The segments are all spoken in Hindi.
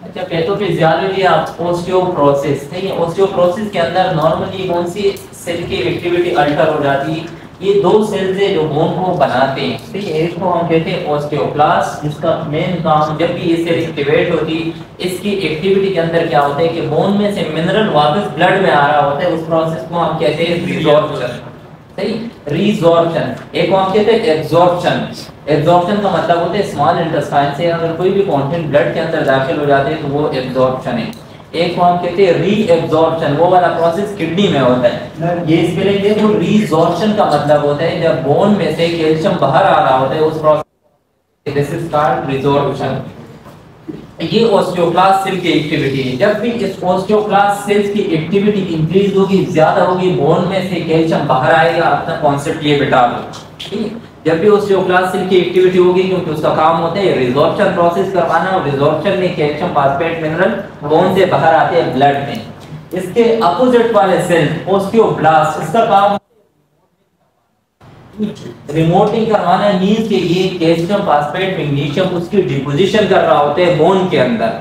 अच्छा, पैथोफिजियोलॉजी ऑफ ओस्टियोप्रोसिस। ठीक है, ओस्टियोप्रोसिस के अंदर नॉर्मली कौन सी सेल की एक्टिविटी अल्टर हो जाती है? ये दो सेल्स है जो बोन को बनाते हैं। ठीक है, एक को हम कहते हैं ओस्टियोब्लास्ट, जिसका मेन काम जब भी ये सेल एक्टिवेट होती है, इसकी एक्टिविटी के अंदर क्या होता है कि बोन में से मिनरल वापस ब्लड में आ रहा होता है। उस प्रोसेस को हम कहते हैं रिजॉर्प्शन। सही, रिजॉर्प्शन। एक को हम कहते हैं एब्जॉर्प्शन। एब्जॉर्प्शन का मतलब होता है स्मॉल इंटेस्टाइन से अगर कोई भी कंटेंट ब्लड के अंदर दाखिल हो जाते हैं तो वो एब्जॉर्प्शन है। एक को हम कहते हैं रीएब्जॉर्प्शन, वो वाला प्रोसेस किडनी में होता है। ये इसके लिए देखो, रीजॉर्प्शन का मतलब होता है जब बोन में से कैल्शियम बाहर आ रहा होता है, उस process this is called resorption. ये ओस्टियोब्लास्ट सेल की एक्टिविटी है। जब भी इस ओस्टियोब्लास्ट सेल्स की एक्टिविटी इंक्रीज होगी, ज्यादा होगी, बोन में से कैल्शियम बाहर आएगा। अपना कॉन्सेप्ट ये बिठा लो। ठीक है, जब भी ओस्टियोब्लास्ट सेल की एक्टिविटी होगी, क्योंकि उसका काम होता है रिजॉर्प्शन प्रोसेस करवाना, और रिजॉर्प्शन में कैल्शियम फास्फेट मिनरल बोन से बाहर आते हैं ब्लड में। इसके अपोजिट वाले सेल ओस्टियोब्लास्ट, इसका काम रिमोटिंग करवाना, मींस के ये कैल्शियम फास्फेट मैग्नीशियम उसकी डिपोजिशन कर रहा होता है बोन के अंदर।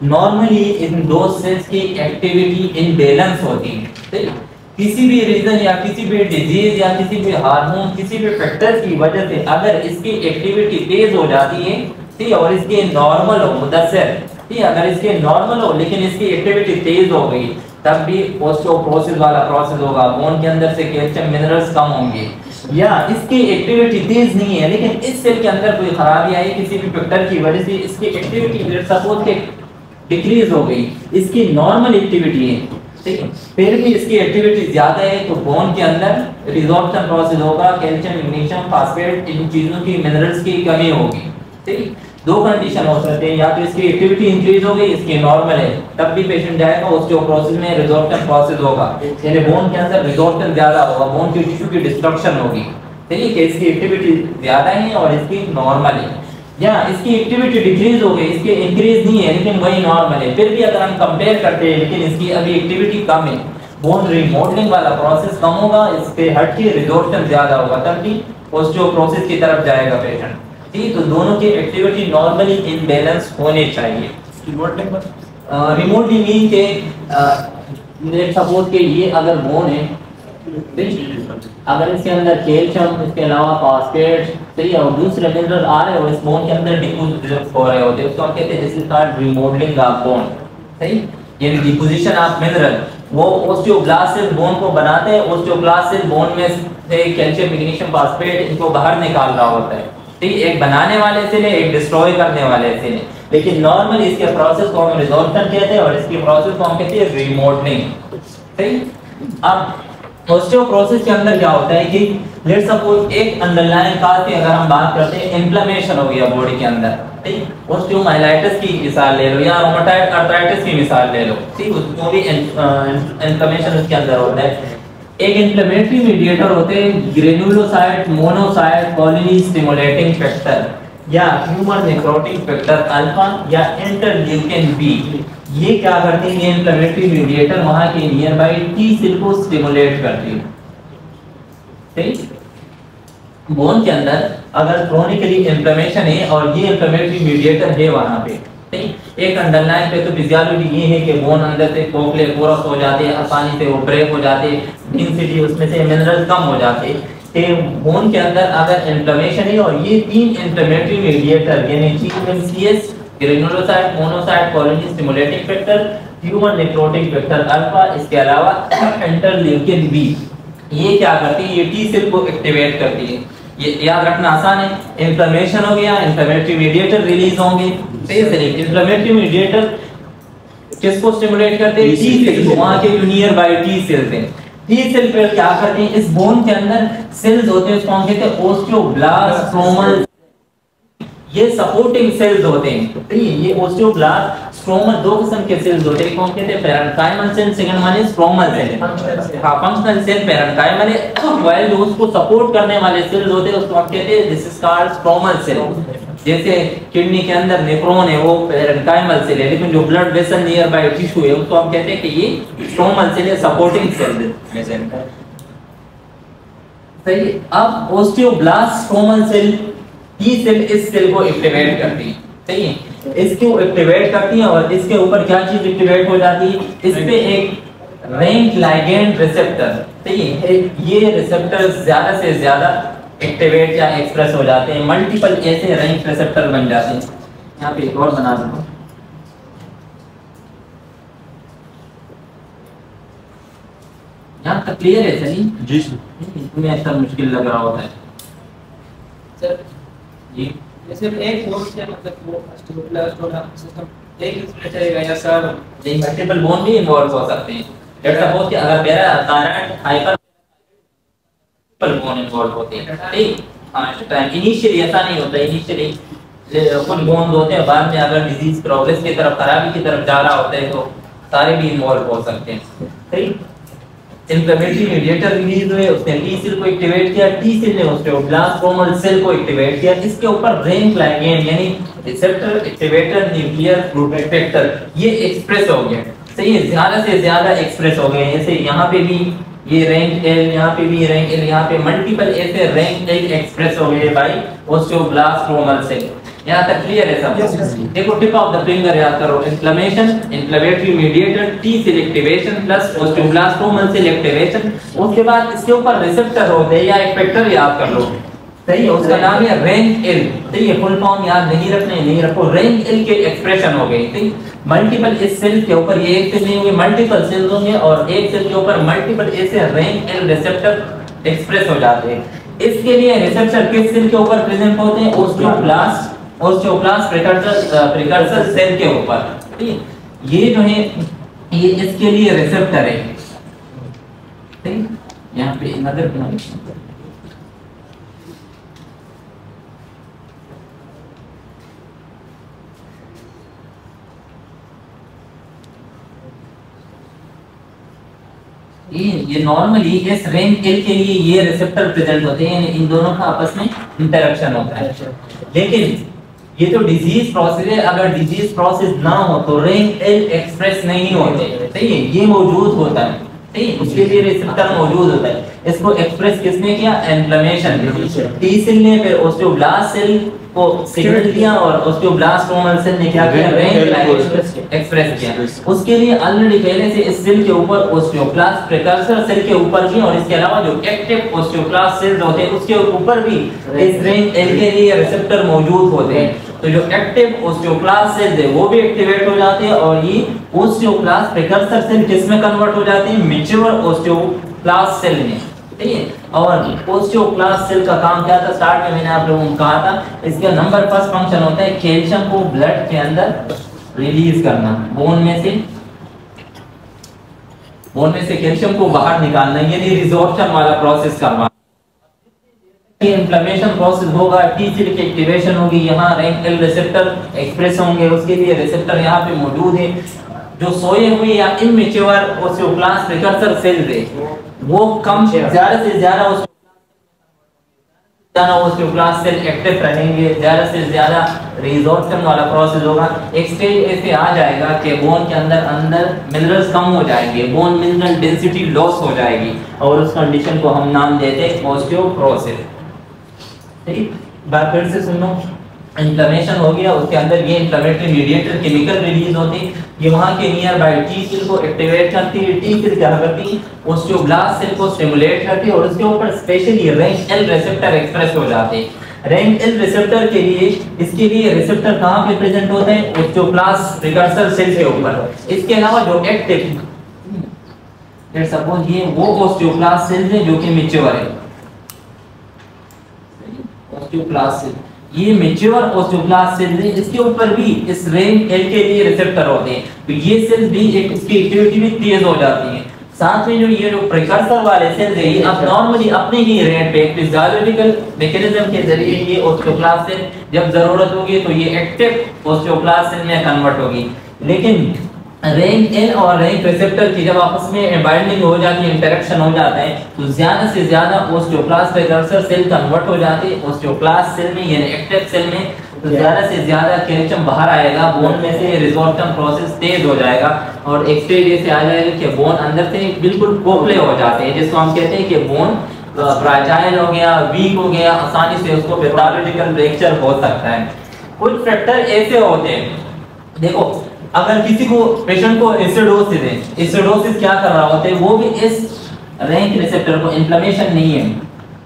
नॉर्मली इन दो सेल्स की एक्टिविटी इनबैलेंस होती है। ठीक, किसी भी रीजन या किसी भी डिजीज या किसी भी हार्मोन, किसी भी फैक्टर की वजह से अगर इसकी एक्टिविटी तेज हो जाती है, ठीक, और इसके नॉर्मल हो मुदस्सिर, ठीक, अगर इसके नॉर्मल हो लेकिन इसकी एक्टिविटी तेज हो गई, तब भी ओस्टियोप्रोसिस वाला प्रोसेस होगा। बोन के अंदर से कैल्शियम मिनरल्स कम होंगे। या इसकी एक्टिविटी तेज नहीं है लेकिन इस सेल के अंदर कोई खराबी आई किसी भी फैक्टर की वजह से, इसकी एक्टिविटी सपोज के डिक्रीज हो गई, इसकी नॉर्मल एक्टिविटी है, ठीक है, फिर भी इसकी एक्टिविटी ज्यादा है, तो बोन के अंदर रिजॉर्प्शन प्रोसेस होगा, कैल्शियम मैग्नीशियम फास्फेट इन चीजों की मिनरल्स की कमी होगी। ठीक, दो कंडीशन हो सकते हैं, या तो इसकी एक्टिविटी इंक्रीज हो गई, इसकी नॉर्मल है, तब भी पेशेंट जाएगा ओस्टियोप्रोसिस में रिजॉर्प्शन प्रोसेस होगा, यानी बोन के अंदर रिजॉर्प्शन ज्यादा होगा, बोन की टिश्यू की डिस्ट्रक्शन होगी। ठीक है, इसकी एक्टिविटी ज्यादा है और इसकी नॉर्मल है। या इसकी एक्टिविटी डिक्रीज हो गई, इसकी इंक्रीज नहीं है लेकिन वही नॉर्मल है, फिर भी अगर हम कंपेयर करते हैं लेकिन इसकी अभी एक्टिविटी कम है, बोन रिमॉडलिंग वाला प्रोसेस कम होगा, इस पे हट के रिजॉर्प्शन ज्यादा होगा, तब भी ओस्टियोप्रोसिस की तरफ जाएगा पेशेंट। ठीक, तो दोनों की एक्टिविटी नॉर्मली इनबैलेंस होने चाहिए। रिमोटली मीन के लेट्स सपोज के ये अगर बोन है, अगर इसके अंदर कैल्शियम, इसके अलावा फास्फेट, सही है, और दूसरे मिनरल आ रहे हो इस बोन के अंदर डिपोजिट हो रहे होते हैं, उसको हम कहते हैं this is called remodelling of bone. सही, यानी डिपोजिशन ऑफ मिनरल। वो ओस्टियोब्लास्ट सेल बोन को बनाते हैं, ओस्टियोब्लास्ट सेल बोन में से कैल्शियम मैग्नीशियम फास्फेट इनको बाहर निकाल रहा होता है। ठीक, एक बनाने वाले सेल है, एक डिस्ट्रॉय करने वाले सेल है, लेकिन नॉर्मल इसके प्रोसेस को हम रिजॉर्प्शन कहते हैं और इसकी प्रोसेस को हम कहते हैं रिमॉडलिंग। ठीक, अब ओस्टियोप्रोसिस के अंदर क्या होता है कि लेट्स सपोज एक अंडरलाइन काज की अगर हम बात करते हैं, इन्फ्लेमेशन हो गया बॉडी के अंदर, ठीक, ओस्टियोमाइलाइटिस की मिसाल ले लो या रोमेटॉइड अर्थराइटिस की मिसाल ले लो, ठीक, उसको भी इन्फ्लेमेशन उसके अंदर होता है। एक इन्फ्लेमेटरी मीडिएटर होते हैं granulocyte, monocyte, colony stimulating factor या ह्यूमर नेक्रोटिक फैक्टर अल्फा या इंटरल्यूकिन बी। ये क्या करते हैं, ये इन्फ्लेमेटरी मीडिएटर वहां के नियर बाय टी सेल को स्टिमुलेट करती है। ठीक, बोन के अंदर अगर क्रोनिकली इन्फ्लेमेशन है और ये इन्फ्लेमेटरी मीडिएटर है वहां पे, ठीक, एक अंडरलाइन पे तो फिजियोलॉजी ये है कि बोन अंदर से खोखले पोरस हो जाते हैं, आसानी से वो ब्रेक हो जाते हैं, डेंसिटी उसमें से मिनरल कम हो जाते हैं। बोन के अंदर अगर इन्फ्लेमेशन है और ये तीन इन्फ्लेमेटरी मीडिएटर यानी GMCS, granulocyte, monocyte, colony stimulating factor, humour necrotic factor alpha, इसके अलावा इंटरल्यूकिन बी, ये क्या करती है, ये टी सेल को एक्टिवेट करती है। ये याद रखना आसान है, इन्फ्लेमेशन हो गया, इन्फ्लेमेटरी मीडिएटर रिलीज होंगे। इन्फ्लेमेटरी मीडिएटर किसको स्टिमुलेट करते हैं, टी सेल को, वहां के नियर बाय टी सेल्स हैं। टी सेल पे क्या करते हैं, इस बोन के अंदर सेल्स होते हैं, उसको हम कहते हैं ओस्टियोब्लास्ट, स्ट्रोमल, ये सपोर्टिंग सेल्स होते हैं। ठीक है, ये ओस्टियोब्लास्ट, स्ट्रोमल दो किस्म के सेल्स होते हैं, कौन कहते हैं, parenchymal cell, second one is stromal cell. हां, फंक्शनल सेल पैरेन्काइमल है, व्हाइल जो उसको सपोर्ट करने वाले सेल्स होते हैं उसको हम कहते हैं this is called stromal cell. जैसे किडनी के अंदर नेफ्रॉन है वो पैरेन्काइमल सेल है, लेकिन जो blood vessel near by tissue है उसको हम कहते हैं कि ये स्ट्रोमल सेल है, सपोर्टिंग सेल है। सही, अब osteoblast, stromal cell, T cell इस सेल को एक्टिवेट करती है। सही है। इसको एक्टिवेट करती है और इसके ऊपर क्या चीज एक्टिवेट हो जाती है, इस पे एक रैंक लिगैंड रिसेप्टर, सही है, ये रिसेप्टर ज्यादा से ज्यादा एक्टिवेट या एक्सप्रेस हो जाते हैं, मल्टीपल ऐसे रैंक रिसेप्टर बन जाते हैं। यहाँ पे एक और बना दूंगा, यहाँ तक क्लियर है सही जी सर। तुम्हें ऐसा मुश्किल लग रहा होता है सर जी, जैसे एक बोर्ड से मतलब वो सिस्टम एक इसमें चलेगा या सर नहीं मल्टीपल बोन भी इन्वॉल्व हो सकते हैं। लेट्स सपोज कि अगर para thyroid hyper bone involve होते हैं, ठीक, हाँ इनिशियली ऐसा नहीं होता, इनिशियली कुछ बोन होते हैं, बाद में अगर डिजीज प्रोग्रेस की तरफ, खराबी की तरफ जा रहा होता है तो सारे भी इन्वॉल्व हो सकते हैं, ठीक। इन्फ्लेमेटरी मीडिएटर रिलीज हुए, उसने टी सेल को एक्टिवेट किया, टी सेल ने ऑस्टियोब्लास्टोमल सेल को एक्टिवेट किया, इसके ऊपर रैंक लिगैंड यानी रिसेप्टर एक्टिवेटर न्यूक्लियर प्रोटेक्टर ये एक्सप्रेस हो गया, सही है, ज्यादा से ज्यादा एक्सप्रेस हो गए। जैसे यहाँ पे भी ये रैंक एल, यहाँ पे भी रैंक एल, यहाँ पे मल्टीपल ऐसे रैंक एल एक्सप्रेस हो गए बाय ऑस्टियोब्लास्टोमल सेल। यहाँ तक क्लियर है सब? देखो टिप ऑफ द फिंगर याद करो, inflammation, inflammatory mediator, T cell activation plus osteoblastomal cell activation, उसके बाद इसके ऊपर रिसेप्टर होते हैं या इफेक्टर याद कर लो, सही है, उसका नाम है रैंक एल, सही है, फुल फॉर्म याद नहीं रखने, नहीं रखो, रैंक एल के एक्सप्रेशन हो गई, ठीक। मल्टीपल इस सेल के ऊपर ये एक सेल नहीं होंगे, मल्टीपल सेल्स होंगे और एक सेल के ऊपर मल्टीपल ऐसे रैंक एल रिसेप्टर एक्सप्रेस हो जाते हैं। इसके लिए रिसेप्टर किस सेल के ऊपर प्रेजेंट होते हैं, ऑस्टियोब्लास्ट प्रिकर्सर सेल के ऊपर, ठीक। ये जो है ये इसके लिए रिसेप्टर है, ठीक। यहाँ पे नजर बनाइए, ये नॉर्मली इस रैंक एल के लिए ये रिसेप्टर प्रेजेंट होते हैं, यानी इन दोनों का आपस में इंटरेक्शन होता है। लेकिन ये तो डिजीज प्रोसेस है, अगर डिजीज प्रोसेस ना हो तो रैंक एल एक्सप्रेस नहीं होते, सही है, ये मौजूद होता है, सही है, उसके लिए रिसेप्टर मौजूद होता है। इसको एक्सप्रेस किसने किया, इन्फ्लेमेशन, टी सेल ने फिर ऑस्टियोब्लास्ट सेल को सिग्नल दिया और ऑस्टियोब्लास्टोमल सेल ने क्या किया, रैंक एक्सप्रेस किया। उसके लिए ऑलरेडी पहले से इस सेल के ऊपर ऑस्टियोब्लास्ट प्रिकर्सर सेल के ऊपर भी और इसके अलावा जो एक्टिव ऑस्टियोब्लास्ट सेल्स होते हैं उसके ऊपर भी इस रैंक एल के लिए रिसेप्टर मौजूद होते हैं। तो जो एक्टिव ऑस्टियोब्लास्ट सेल्स है वो भी एक्टिवेट हो जाते हैं और ये ऑस्टियोब्लास्ट प्रिकर्सर सेल किस में कन्वर्ट हो जाते हैं, मैच्योर ऑस्टियोब्लास्ट सेल में, ठीक है। और ऑस्टियोब्लास्ट सेल का काम क्या था, स्टार्ट में मैंने आप लोगों को कहा था, इसका नंबर फर्स्ट फंक्शन होता है कैल्शियम को ब्लड के अंदर रिलीज करना, बोन में से कैल्शियम को बाहर निकालना, यानी रिजॉर्प्शन वाला प्रोसेस करना। ये इन्फ्लेमेशन प्रोसेस होगा, टी सेल की एक्टिवेशन होगी, यहाँ रैंक एल रिसेप्टर एक्सप्रेस होंगे, उसके लिए रिसेप्टर यहाँ पे मौजूद है। जो सोए हुए या इमैच्योर ऑस्टियोब्लास्ट प्रिकर्सर सेल्स है वो कम ज्यादा से ज्यादा ऑस्टियोब्लास्ट सेल एक्टिव रहेंगे, ज्यादा से ज्यादा रिजॉर्प्शन वाला प्रोसेस होगा। एक स्टेज ऐसे आ जाएगा कि बोन के अंदर मिनरल्स कम हो जाएंगे, बोन मिनरल डेंसिटी लॉस हो जाएगी और उस कंडीशन को हम नाम देते हैं ऑस्टियोपोरोसिस, ठीक। बात फिर से सुन लो, इन्फ्लेमेशन हो गया, उसके अंदर ये इन्फ्लेमेटरी मीडिएटर केमिकल रिलीज होते हैं, ये वहां के नियर बाय टी सेल को एक्टिवेट करती है, टी सेल क्या करती है, ऑस्टियोब्लास्ट सेल को स्टिमुलेट करती है और उसके ऊपर specially rank L receptor express हो जाते हैं। रैंक एल रिसेप्टर के लिए, इसके लिए रिसेप्टर कहां पे प्रेजेंट होते हैं, ऑस्टियोब्लास्ट प्रिकर्सर सेल के ऊपर। इसके अलावा जो एक्टिव, लेट्स सपोज ये वो ऑस्टियोब्लास्ट सेल है जो कि मैच्योर है, ऑस्टियोब्लास्ट सेल, ये मैच्योर ऑस्टियोब्लास्ट सेल है, इसके ऊपर भी इस रैंक एल के लिए रिसेप्टर होते हैं, तो ये सेल्स भी एक इसकी एक्टिविटी भी तेज हो जाती है। साथ में जो ये जो प्रिकर्सर वाले सेल्स है ये अब नॉर्मली अपने ही रेट पे फिजियोलॉजिकल मैकेनिज्म के जरिए ये ऑस्टियोब्लास्ट सेल जब जरूरत होगी तो ये एक्टिव ऑस्टियोब्लास्ट सेल में कन्वर्ट होगी। लेकिन रैंक एल और रैंक रिसेप्टर की जब आपस में बाइंडिंग हो जाती है, इंटरेक्शन हो जाता है, तो ज्यादा से ज्यादा ऑस्टियोब्लास्ट प्रिकर्सर सेल कन्वर्ट हो जाती है ऑस्टियोब्लास्ट सेल में, यानी एक्टिव सेल में, तो ज्यादा से ज्यादा कैल्शियम बाहर आएगा, बोन में से रिजॉर्प्शन प्रोसेस तेज हो जाएगा और एक स्टेज ऐसे आ जाएगा कि बोन अंदर से बिल्कुल खोखले हो जाते हैं, जिसको हम कहते हैं कि बोन फ्रैजाइल हो गया, वीक हो गया, आसानी से उसको पैथोलॉजिकल फ्रैक्चर हो सकता है। कुछ फैक्टर ऐसे होते हैं, देखो अगर किसी को पेशेंट को एसिडोसिस है, एसिडोसिस क्या कर रहा होता है, वो भी इस रैंक रिसेप्टर को, इन्फ्लेमेशन नहीं है,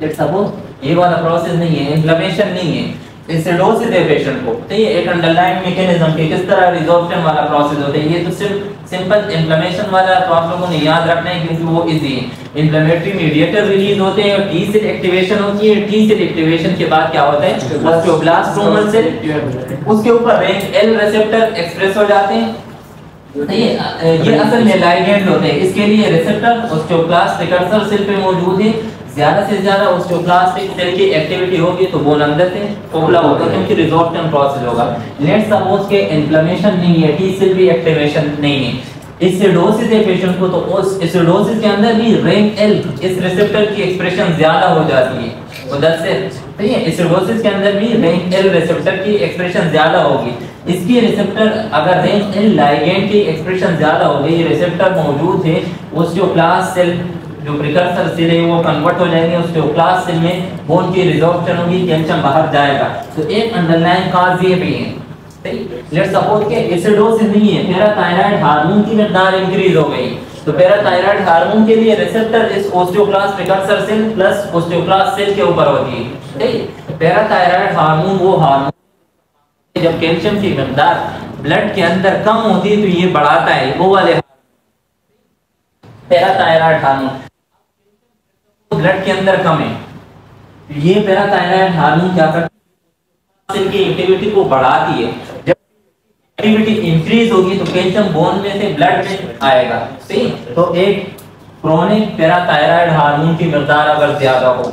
लेट्स सपोज ये वाला प्रोसेस नहीं है, इन्फ्लेमेशन नहीं है, एसिडोसिस है पेशेंट को, तो ये एक अंडरलाइन मैकेनिज्म के किस तरह रिजॉर्प्शन वाला प्रोसेस होता है, ये तो सिर्फ सिंपल इन्फ्लेमेशन वाला तो आप लोगों ने याद रखना है क्योंकि वो इजी है। इन्फ्लेमेटरी मीडिएटर रिलीज होते हैं और टी सेल एक्टिवेशन होती है, टी सेल एक्टिवेशन के बाद क्या होता है, ऑस्टियोब्लास्ट स्ट्रोमल सेल, उसके ऊपर रैंक एल रिसेप्टर एक्सप्रेस हो जाते हैं, ये असल में लाइगेंड होते हैं, इसके लिए रिसेप्टर ऑस्टियोब्लास्ट प्रिकर्सर सेल पे मौजूद है, ज्यादा से ज्यादा ऑस्टियोब्लास्टिक सेल की एक्टिविटी होगी तो बोन अंदर से खोखला होगा क्योंकि रिजॉर्प्शन प्रोसेस होगा। लेट्स सपोज के इन्फ्लेमेशन नहीं है, टी सेल भी एक्टिवेशन नहीं है, एसिडोसिस है पेशेंट को, तो उस एसिडोसिस के अंदर भी रैंक एल इस रिसेप्टर की एक्सप्रेशन ज्यादा हो जाती है, उधर से ठीक है, एसिडोसिस के अंदर भी रैंक एल रिसेप्टर की एक्सप्रेशन ज्यादा होगी, इसकी रिसेप्टर अगर रैंक एल लाइगेंड की एक्सप्रेशन ज्यादा हो गई, रिसेप्टर मौजूद है, ऑस्टियोक्लास्ट सेल जो प्रिकर्सर सेल है वो कन्वर्ट हो जाएंगे, ऑस्टियोक्लास्ट सेल में बोन की रिजॉर्प्शन होगी, कैल्शियम बाहर जाएगा, तो एक अंडरलाइन कॉज ये भी है। लेट्स सपोज के एसिडोसिस नहीं है, पैराथायराइड हार्मोन की मिकदार इंक्रीज हो गई, तो पैराथायराइड हार्मोन के लिए रिसेप्टर इस osteoclast precursor cell plus osteoclast cell के ऊपर होती है, ठीक। पैराथायराइड हार्मोन वो हार्मोन जब कैल्शियम की मिकदार ब्लड के अंदर कम होती है तो ये बढ़ाता है, वो वाले पैराथायराइड हार्मोन ब्लड के अंदर कम है, ये पैराथायराइड हार्मोन क्या करता है, सेल की एक्टिविटी को बढ़ाती है, जब एक्टिविटी इंक्रीज होगी तो कैल्शियम बोन में से ब्लड में आएगा, ठीक। तो एक क्रोनिक पैराथायराइड हार्मोन की मिकदार अगर ज्यादा हो,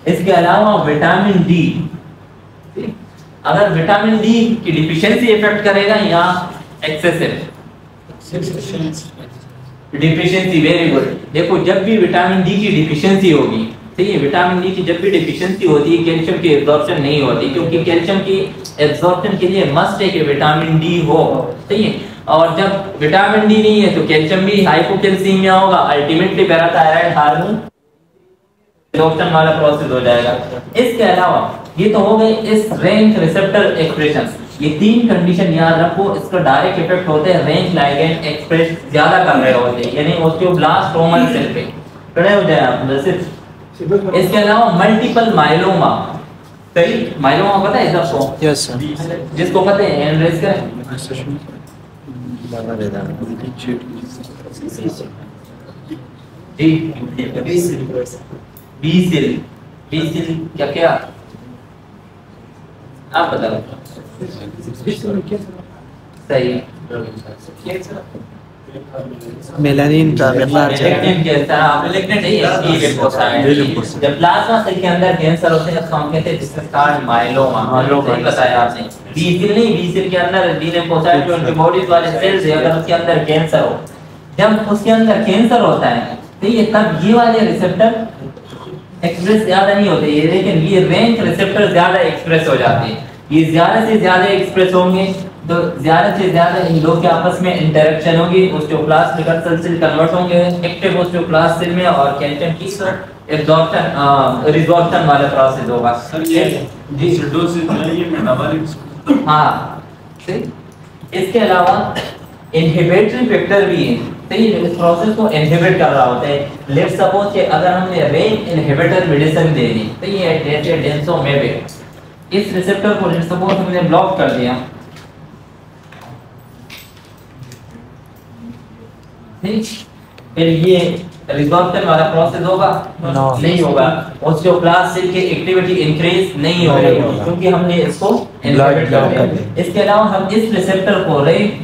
इसके अलावा विटामिन डी, अगर विटामिन डी की डिफिशियंसी इफेक्ट करेगा या एक्सेसिव डिफिशियंसी, वेरी गुड। देखो जब भी विटामिन डी की डिफिशियंसी होगी, ठीक है, विटामिन डी की जब भी डिफिशियंसी होती है कैल्शियम की एब्जॉर्प्शन नहीं होती, क्योंकि कैल्शियम की एब्जॉर्प्शन के लिए मस्ट है कि विटामिन डी हो, ठीक है, और जब विटामिन डी नहीं है तो कैल्शियम भी हाइपोकैल्सीमिया होगा, अल्टीमेटली पैराथायराइड हार्मोन एब्जॉर्प्शन वाला प्रोसेस हो जाएगा। इसके अलावा ये तो हो गए इस रैंक रिसेप्टर एक्सप्रेशन, ये तीन कंडीशन याद रखो, इसका डायरेक्ट इफेक्ट होते हैं रैंक लाइगेंड एक्सप्रेस ज्यादा कर रहे होते हैं, यानी ऑस्टियोब्लास्ट स्ट्रोमल सेल पे खड़े हो जाए आप जैसे। इसके अलावा मल्टीपल माइलोमा, सही, माइलोमा पता है सबको? यस सर, जिसको पता है हैंड रेज करें। बी सेल क्या क्या आप बताओ, सही, मेलानिन का आपने लिखना चाहिए, जब प्लाज्मा सेल के अंदर कैंसर होते हैं तो हम कहते हैं डिस्चार्ज माइलोमा, सही बताया आपने। बी सेल नहीं, बी सेल के अंदर बी लिम्फोसाइट जो एंटीबॉडीज वाले सेल्स है, अगर उसके अंदर कैंसर हो, जब उसके अंदर कैंसर होता है तो ये तब ये वाले रिसेप्टर एक्सप्रेस ज्यादा नहीं होते, ये लेकिन ये रैंक रिसेप्टर ज्यादा एक्सप्रेस हो जाते हैं, ये ज्यादा से ज्यादा एक्सप्रेस होंगे तो ज्यादा से ज्यादा इन दो के आपस में इंटरेक्शन होगी, ऑस्टियोक्लास्ट प्रिकर्सर सेल कन्वर्ट होंगे एक्टिव ऑस्टियोक्लास्ट सेल में और कैल्शियम की एब्जॉर्प्शन रिजॉर्प्शन वाला प्रोसेस होगा। जी एसिडोसिस में ये मेटाबॉलिक, हाँ, इसके अलावा इनहिबिटरी फैक्टर भी है, सही, इस प्रोसेस को इनहिबिट कर रहा होता है। लेट्स सपोज कि अगर हमने रैंक इनहिबिटर मेडिसिन दे दी, तो ये जैसे डेंसोमेब, इस रिसेप्टर को लेट्स सपोज हमने ब्लॉक कर दिया, ठीक, फिर ये रिजॉर्प्शन वाला प्रोसेस होगा? नहीं होगा, ऑस्टियोक्लास्ट सेल की एक्टिविटी इंक्रीज नहीं होगी क्योंकि हमने इसको इनहिबिट कर दिया। इसके अलावा हम इस रिसेप्टर को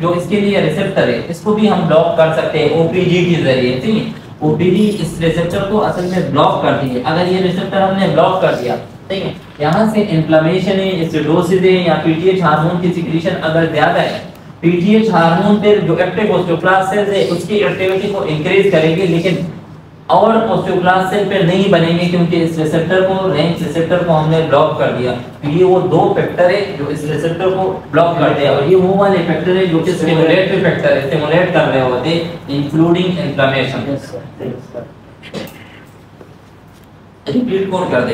जो इसके लिए रिसेप्टर है इसको भी हम ब्लॉक कर सकते हैं ओपीजी के जरिए, ठीक। ओपीजी इस रिसेप्टर को असल में ब्लॉक करती है, अगर ये रिसेप्टर हमने ब्लॉक कर दिया, ठीक है, यहाँ से इन्फ्लेमेशन है, एसिडोसिस है या पीटीएच हार्मोन की सिक्रीशन अगर ज्यादा है, पीटीएच हार्मोन पर जो एक्टिव ऑस्टियोक्लास्ट सेल्स है उसकी एक्टिविटी को इंक्रीज करेंगे, लेकिन और ऑस्टियोक्लास्ट सेल पे नहीं बनेंगे क्योंकि इस रिसेप्टर को, रैंक रिसेप्टर को हमने ब्लॉक कर दिया। तो ये वो दो फैक्टर है जो इस रिसेप्टर को ब्लॉक करते हैं, और ये वो वाले फैक्टर है जो कि स्टिमुलेटरी फैक्टर है, स्टिमुलेट कर रहे होते हैं इंक्लूडिंग इन्फ्लेमेशन। रिपीट कौन कर दे?